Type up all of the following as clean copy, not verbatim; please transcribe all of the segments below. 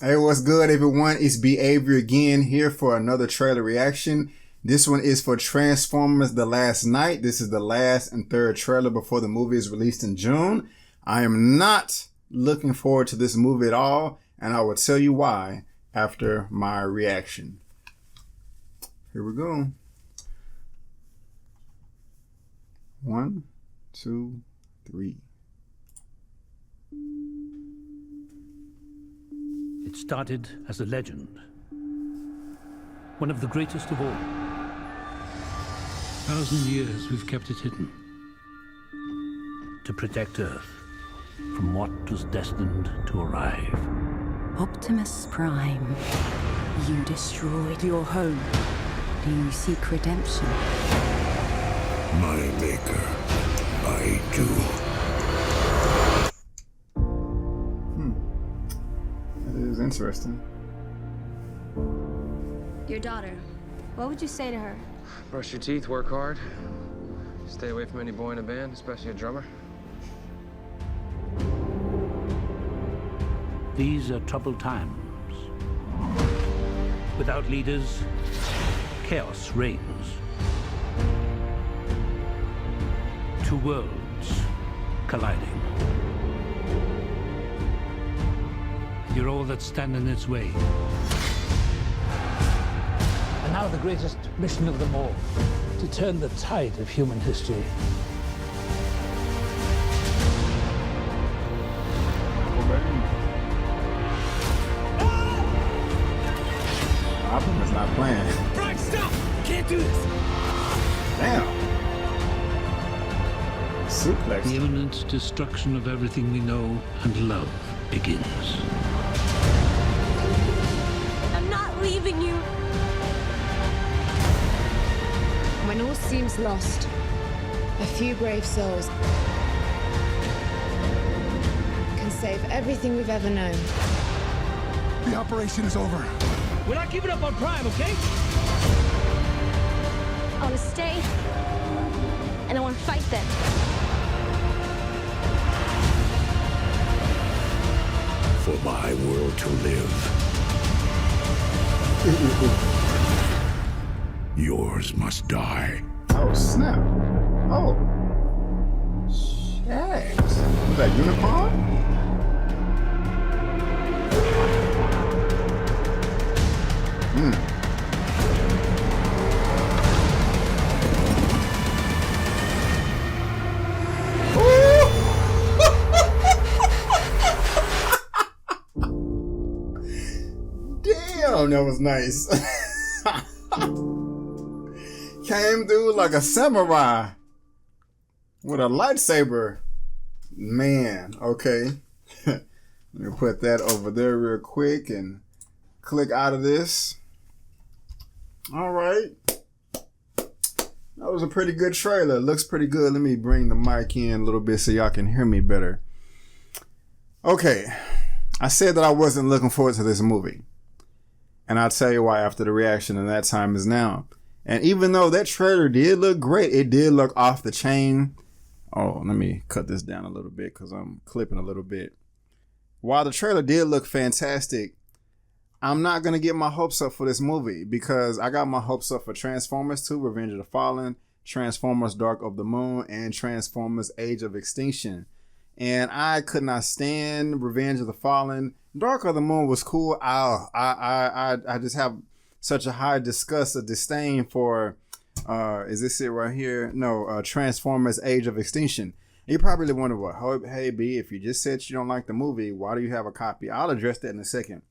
Hey, what's good, everyone? It's Behavior again here for another trailer reaction. This one is for Transformers The Last Night. This is the last and third trailer before the movie is released in June. I am not looking forward to this movie at all, and I will tell you why after my reaction. Here we go. 1, 2, 3. It started as a legend, one of the greatest of all. 1,000 years we've kept it hidden, to protect Earth from what was destined to arrive. Optimus Prime, you destroyed your home. Do you seek redemption? My maker, I do. That is interesting. Your daughter, what would you say to her? Brush your teeth, work hard. Stay away from any boy in a band, especially a drummer. These are troubled times. Without leaders, chaos reigns. Two worlds colliding. You're all that stand in its way. And now the greatest mission of them all, to turn the tide of human history. Optimus not playing. Brian, stop! Can't do this! Damn. Suplex. The imminent destruction of everything we know and love begins. I'm not leaving you. When all seems lost, a few brave souls can save everything we've ever known. The operation is over. We're not giving up on Prime, okay? I want to stay, and I want to fight them. For my world to live. Yours must die. Oh, snap. Oh. Shags. Was that Unicorn? Damn, that was nice. Came through like a samurai with a lightsaber. Man, okay. Let me put that over there real quick and click out of this. All right. That was a pretty good trailer. Looks pretty good. Let me bring the mic in a little bit so y'all can hear me better. Okay. I said that I wasn't looking forward to this movie. And I'll tell you why after the reaction, and that time is now. And even though that trailer did look great, it did look off the chain. Oh, let me cut this down a little bit because I'm clipping a little bit. While the trailer did look fantastic, I'm not going to get my hopes up for this movie because I got my hopes up for Transformers 2, Revenge of the Fallen, Transformers Dark of the Moon, and Transformers Age of Extinction. And I could not stand Revenge of the Fallen. Dark of the Moon was cool. I just have such a high disgust or disdain for, is this it right here? No, Transformers Age of Extinction. You probably wonder what, hey B, if you just said you don't like the movie, why do you have a copy? I'll address that in a second.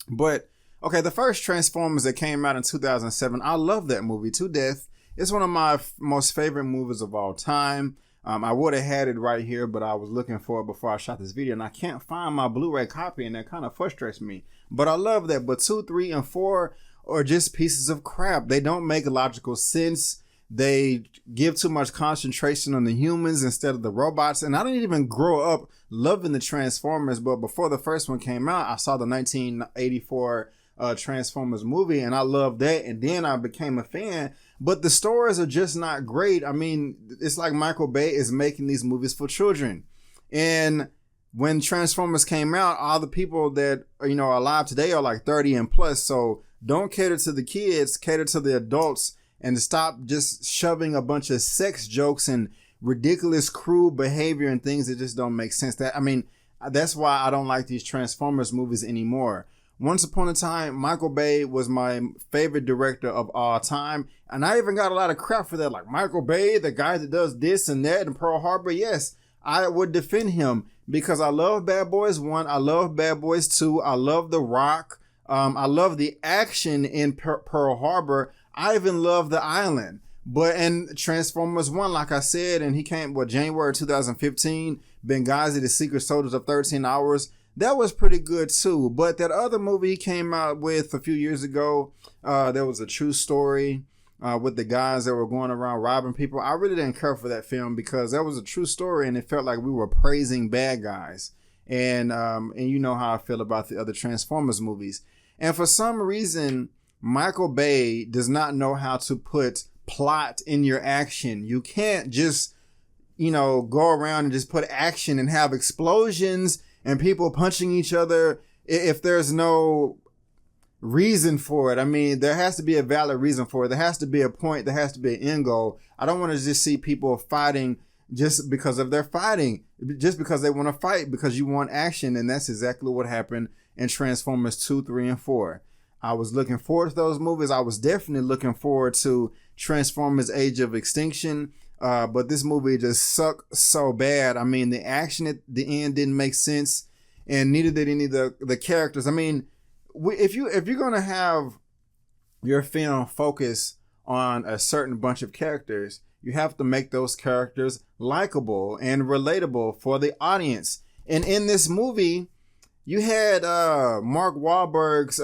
But, okay, the first Transformers that came out in 2007, I love that movie to death. It's one of my most favorite movies of all time. I would have had it right here, but I was looking for it before I shot this video, and I can't find my Blu-ray copy, and that kind of frustrates me. But I love that. But 2, 3, and 4 are just pieces of crap. They don't make logical sense. They give too much concentration on the humans instead of the robots. And I didn't even grow up loving the Transformers, but before the first one came out, I saw the 1984 Transformers movie, and I loved that. And then I became a fan. But the stories are just not great. I mean, it's like Michael Bay is making these movies for children. And when Transformers came out, all the people that are alive today are like 30 and plus. So don't cater to the kids, cater to the adults, and stop just shoving a bunch of sex jokes and ridiculous, crude behavior and things that just don't make sense. That's why I don't like these Transformers movies anymore. Once upon a time, Michael Bay was my favorite director of all time. And I even got a lot of crap for that. Like, Michael Bay, the guy that does this and that in Pearl Harbor. Yes, I would defend him because I love Bad Boys 1. I love Bad Boys 2. I love The Rock. I love the action in Pearl Harbor. I even love The Island. And Transformers 1, like I said, and he came, January 2015, Benghazi, The Secret Soldiers of 13 Hours. That was pretty good too. But that other movie he came out with a few years ago, there was A True Story with the guys that were going around robbing people. I really didn't care for that film because that was a true story and it felt like we were praising bad guys. And you know how I feel about the other Transformers movies. And for some reason, Michael Bay does not know how to put plot in your action. You can't just, go around and just put action and have explosions and people punching each other if there's no reason for it. I mean, there has to be a valid reason for it. There has to be a point. There has to be an end goal. I don't want to just see people fighting just because of their fighting, just because they want to fight, because you want action. And that's exactly what happened in Transformers 2, 3, and 4. I was looking forward to those movies. I was definitely looking forward to Transformers Age of Extinction. But this movie just sucked so bad. I mean, the action at the end didn't make sense, and neither did any of the characters. I mean, if you're gonna have your film focus on a certain bunch of characters, you have to make those characters likable and relatable for the audience. And in this movie, you had Mark Wahlberg's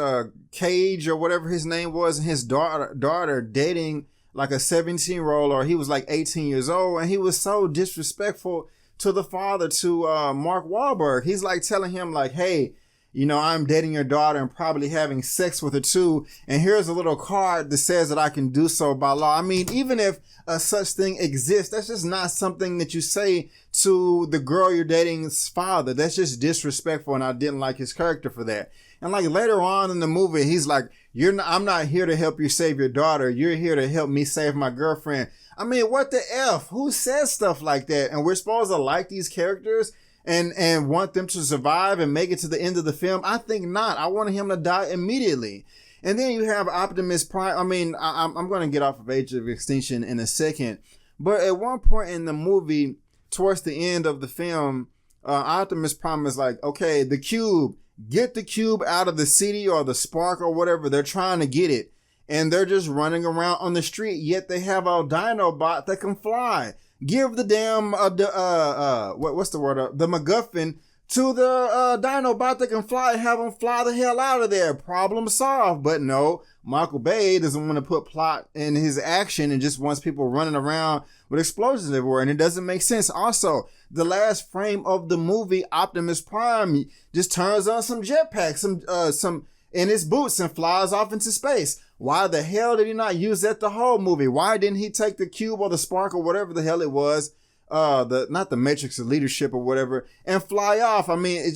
Cage or whatever his name was, and his daughter dating like a 17-year-old, or he was like 18 years old, and he was so disrespectful to the father, to Mark Wahlberg. He's like telling him like, hey, I'm dating your daughter and probably having sex with her too, and here's a little card that says that I can do so by law. I mean, even if such thing exists, that's just not something that you say to the girl you're dating's father. That's just disrespectful, and I didn't like his character for that. And like later on in the movie, he's like, I'm not here to help you save your daughter. You're here to help me save my girlfriend. I mean, what the F? Who says stuff like that? And we're supposed to like these characters and want them to survive and make it to the end of the film? I think not. I wanted him to die immediately. And then you have Optimus Prime. I mean, I'm going to get off of Age of Extinction in a second. But at one point in the movie, towards the end of the film, Optimus Prime is like, okay, the cube. Get the cube out of the city or the spark or whatever. They're trying to get it. And they're just running around on the street. Yet they have a Dinobot that can fly. Give the damn, what's the word? The MacGuffin to the Dinobot that can fly. Have them fly the hell out of there. Problem solved. But no, Michael Bay doesn't want to put plot in his action and just wants people running around with explosions everywhere. And it doesn't make sense. Also, the last frame of the movie, Optimus Prime just turns on some jetpacks, some in his boots and flies off into space. Why the hell did he not use that the whole movie? Why didn't he take the cube or the spark or whatever the hell it was, not the matrix of leadership or whatever, and fly off? I mean,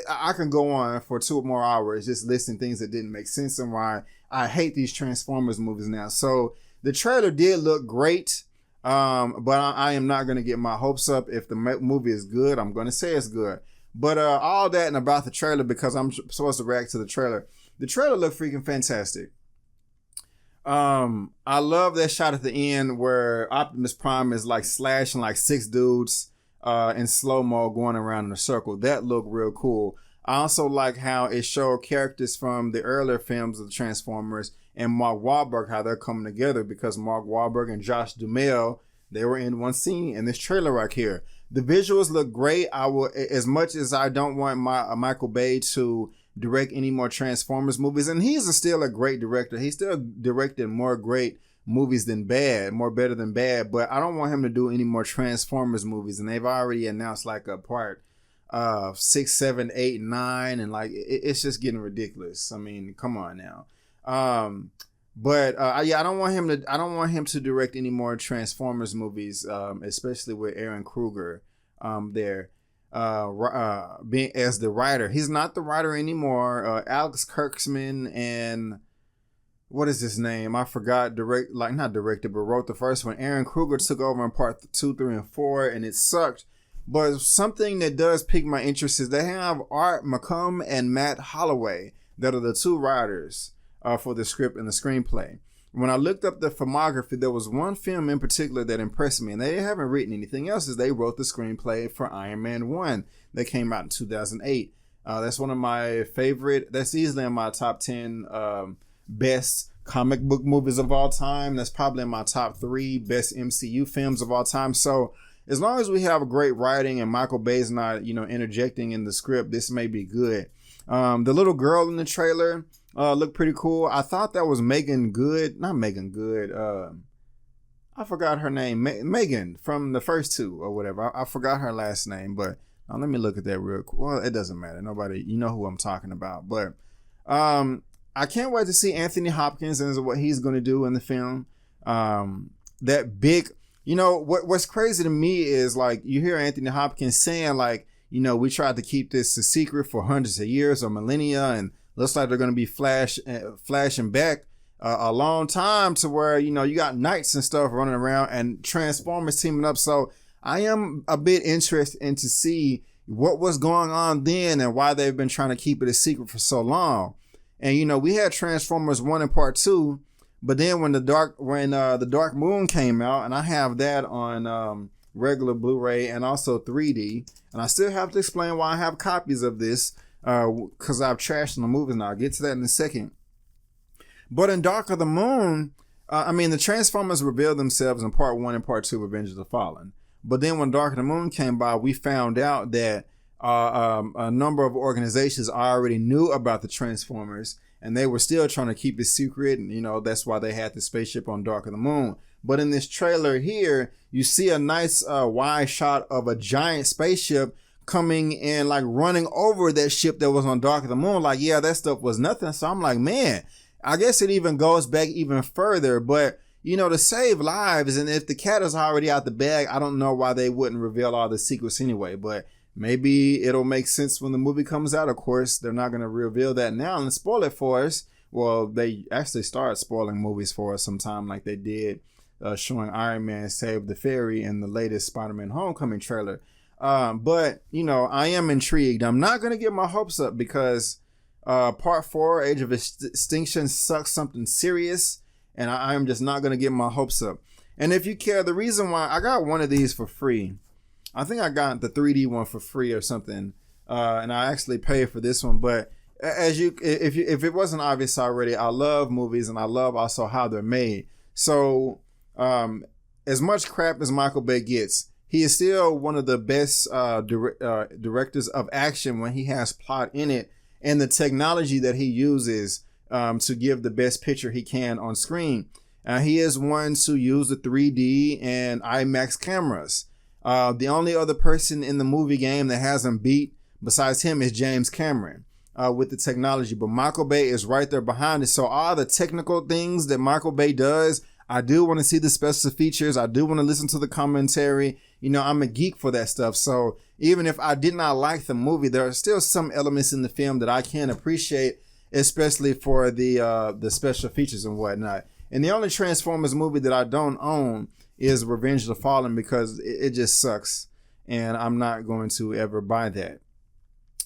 I can go on for 2 more hours just listing things that didn't make sense and why I hate these Transformers movies now. So the trailer did look great. But I am not going to get my hopes up. If the movie is good, I'm going to say it's good. But all that and about the trailer, because I'm supposed to react to the trailer. The trailer looked freaking fantastic. I love that shot at the end where Optimus Prime is like slashing like 6 dudes in slow-mo going around in a circle. That looked real cool. I also like how it showed characters from the earlier films of the Transformers and Mark Wahlberg, how they're coming together, because Mark Wahlberg and Josh Duhamel, they were in one scene in this trailer right here. The visuals look great. As much as I don't want Michael Bay to direct any more Transformers movies, and he's still a great director. He's still directed more great movies than bad, more better than bad, but I don't want him to do any more Transformers movies, and they've already announced like a part 6, 7, 8, 9, and like it's just getting ridiculous. I mean, come on now. I don't want him to direct any more Transformers movies, especially with Aaron Kruger there. being as the writer. He's not the writer anymore. Alex Kurtzman and what is his name? I forgot. Not directed, but wrote the first one. Aaron Kruger took over in part 2, 3, and 4, and it sucked. But something that does pique my interest is they have Art McCum and Matt Holloway that are the 2 writers for the script and the screenplay. When I looked up the filmography, there was one film in particular that impressed me, and they haven't written anything else. Is they wrote the screenplay for Iron Man 1 that came out in 2008. That's one of my favorite. That's easily in my top 10 best comic book movies of all time. That's probably in my top 3 best MCU films of all time. So as long as we have great writing and Michael Bay's not, interjecting in the script, this may be good. The little girl in the trailer looked pretty cool. I thought that was Megan Good. Not Megan Good. I forgot her name. Megan from the first 2 or whatever. I forgot her last name, but let me look at that real quick. Well, it doesn't matter. Nobody, you know who I'm talking about. But I can't wait to see Anthony Hopkins and what he's going to do in the film. That big, what's crazy to me is like you hear Anthony Hopkins saying like, we tried to keep this a secret for hundreds of years or millennia, and looks like they're going to be flashing back a long time to where, you got knights and stuff running around and Transformers teaming up. So I am a bit interested in to see what was going on then and why they've been trying to keep it a secret for so long. And, we had Transformers 1 and part 2, but then when the Dark Moon came out, and I have that on regular Blu-ray and also 3D, and I still have to explain why I have copies of this, because I've trashed the movies, and I'll get to that in a second. But in Dark of the Moon, the Transformers revealed themselves in part 1 and part 2 of Avengers of the Fallen. But then when Dark of the Moon came by, we found out that a number of organizations already knew about the Transformers, and they were still trying to keep it secret. And, that's why they had the spaceship on Dark of the Moon. But in this trailer here, you see a nice wide shot of a giant spaceship coming and like running over that ship that was on Dark of the Moon. Like, yeah, that stuff was nothing. So I'm like, man, I guess it even goes back even further. But, to save lives, and if the cat is already out the bag, I don't know why they wouldn't reveal all the secrets anyway. But maybe it'll make sense when the movie comes out. Of course, they're not going to reveal that now and spoil it for us. Well, they actually start spoiling movies for us sometime like they did showing Iron Man Save the Fairy in the latest Spider-Man Homecoming trailer. But, I am intrigued. I'm not going to get my hopes up because part 4, Age of Extinction, sucks something serious. And I am just not going to get my hopes up. And if you care, the reason why I got one of these for free, I think I got the 3D one for free or something. And I actually paid for this one. But if it wasn't obvious already, I love movies and I love also how they're made. So as much crap as Michael Bay gets, he is still one of the best directors of action when he has plot in it and the technology that he uses to give the best picture he can on screen. He is one to use the 3D and IMAX cameras. The only other person in the movie game that hasn't beat besides him is James Cameron with the technology. But Michael Bay is right there behind it. So all the technical things that Michael Bay does, I do want to see the special features. I do want to listen to the commentary. I'm a geek for that stuff. So even if I did not like the movie, there are still some elements in the film that I can appreciate, especially for the special features and whatnot. And the only Transformers movie that I don't own is Revenge of the Fallen because it just sucks. And I'm not going to ever buy that.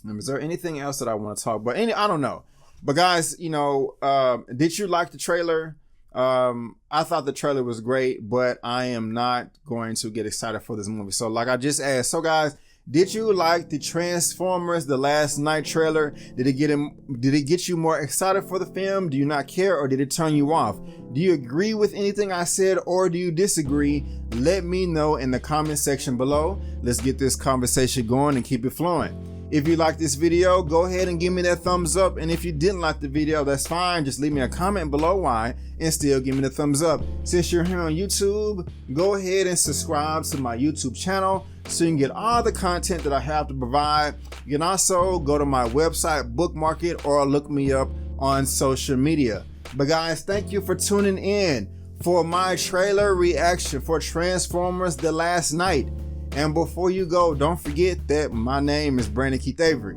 Is there anything else that I want to talk about? I don't know. But guys, did you like the trailer? I thought the trailer was great, but I am not going to get excited for this movie. So like I just asked, so guys, did you like the Transformers The Last Night trailer? Did it get you more excited for the film? Do you not care, or did it turn you off? Do you agree with anything I said, or do you disagree? Let me know in the comment section below. Let's get this conversation going and keep it flowing. If you like this video, go ahead and give me that thumbs up. And if you didn't like the video, that's fine. Just leave me a comment below why and still give me the thumbs up. Since you're here on YouTube, go ahead and subscribe to my YouTube channel so you can get all the content that I have to provide. You can also go to my website, bookmark it, or look me up on social media. But guys, thank you for tuning in for my trailer reaction for Transformers The Last Night. And before you go, don't forget that my name is Brandon Keith Avery.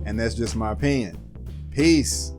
And that's just my opinion. Peace.